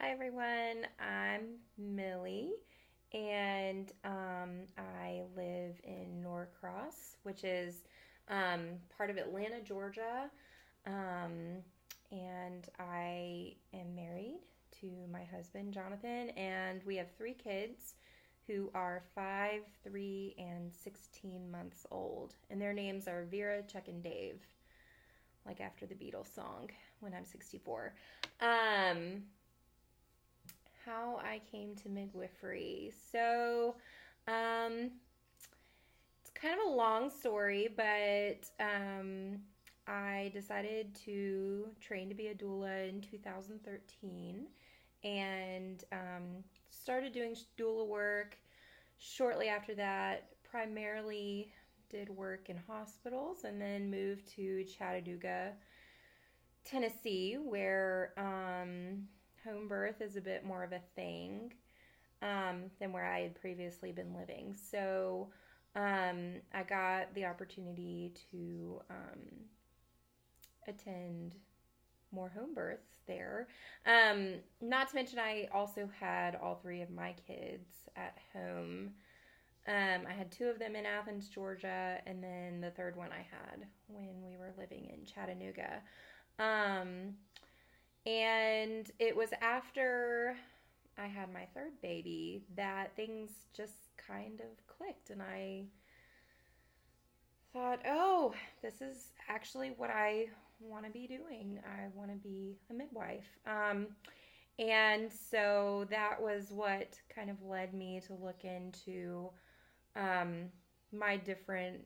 Hi everyone, I'm Millie and I live in Norcross, which is part of Atlanta, Georgia. Um, and I am married to my husband, Jonathan, and we have three kids who are 5, 3, and 16 months old. And their names are Vera, Chuck, and Dave, like after the Beatles song, When I'm 64. Um, how I came to midwifery. Um, it's kind of a long story, but I decided to train to be a doula in 2013 and started doing doula work shortly after that. Primarily did work in hospitals and then moved to Chattanooga, Tennessee, where home birth is a bit more of a thing than where I had previously been living. So I got the opportunity to attend more home births there. Not to mention, I also had all three of my kids at home. I had two of them in Athens, Georgia, and then the third one I had when we were living in Chattanooga. Um, and it was after I had my third baby that things just kind of clicked. And I thought, oh, this is actually what I want to be doing. I want to be a midwife. And so that was what kind of led me to look into um, my different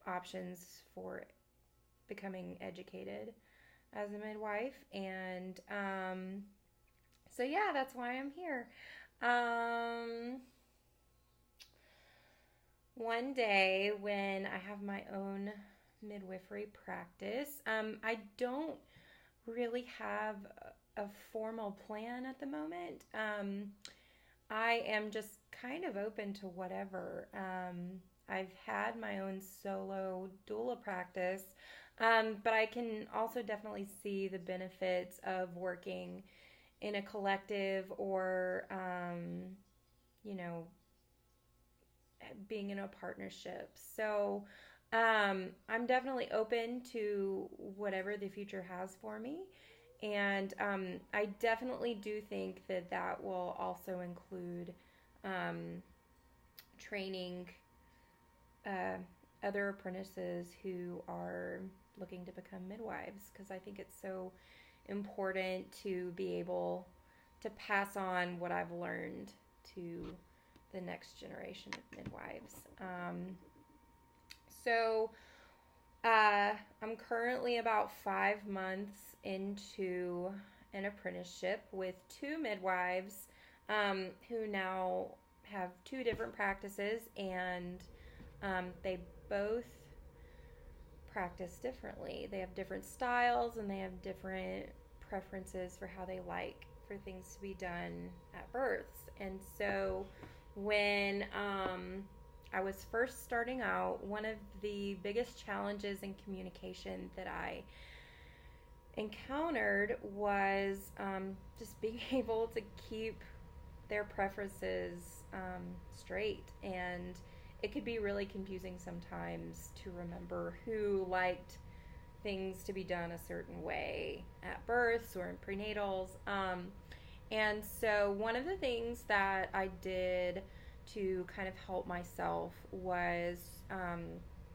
options for becoming educated as a midwife. And so, yeah, that's why I'm here. Um, One day when I have my own midwifery practice, I don't really have a formal plan at the moment. I am just kind of open to whatever. I've had my own solo doula practice, but I can also definitely see the benefits of working in a collective or, you know, being in a partnership. So I'm definitely open to whatever the future has for me. And I definitely do think that that will also include um, training uh, other apprentices who are looking to become midwives, because I think it's so important to be able to pass on what I've learned to the next generation of midwives. So I'm currently about 5 months into an apprenticeship with two midwives who now have two different practices, and they both practice differently. They have different styles and they have different preferences for how they like for things to be done at births. And so when I was first starting out, one of the biggest challenges in communication that I encountered was just being able to keep their preferences straight. And it could be really confusing sometimes to remember who liked things to be done a certain way at births or in prenatals. And so one of the things that I did to kind of help myself was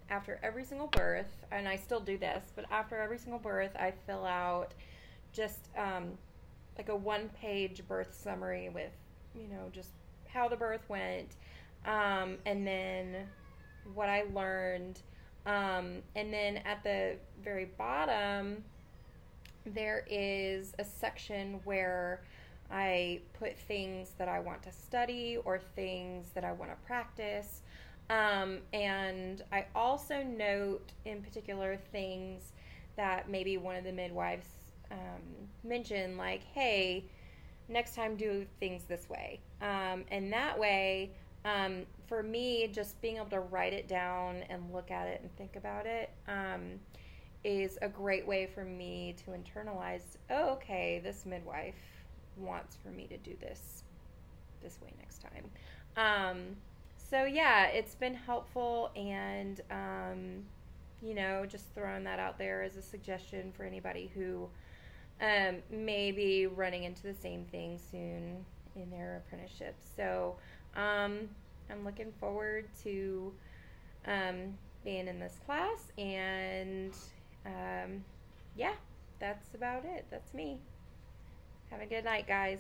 after every single birth, and I still do this, but after every single birth, I fill out just like a one-page birth summary with, just how the birth went, and then what I learned. And then at the very bottom, there is a section where I put things that I want to study or things that I want to practice. And I also note in particular things that maybe one of the midwives mentioned, like, hey, next time do things this way. And that way, for me, just being able to write it down and look at it and think about it is a great way for me to internalize, oh, okay, this midwife wants for me to do this way next time. So yeah, it's been helpful, and just throwing that out there as a suggestion for anybody who may be running into the same thing soon in their apprenticeship. So I'm looking forward to being in this class, and yeah, that's about it. That's me. Have a good night, guys.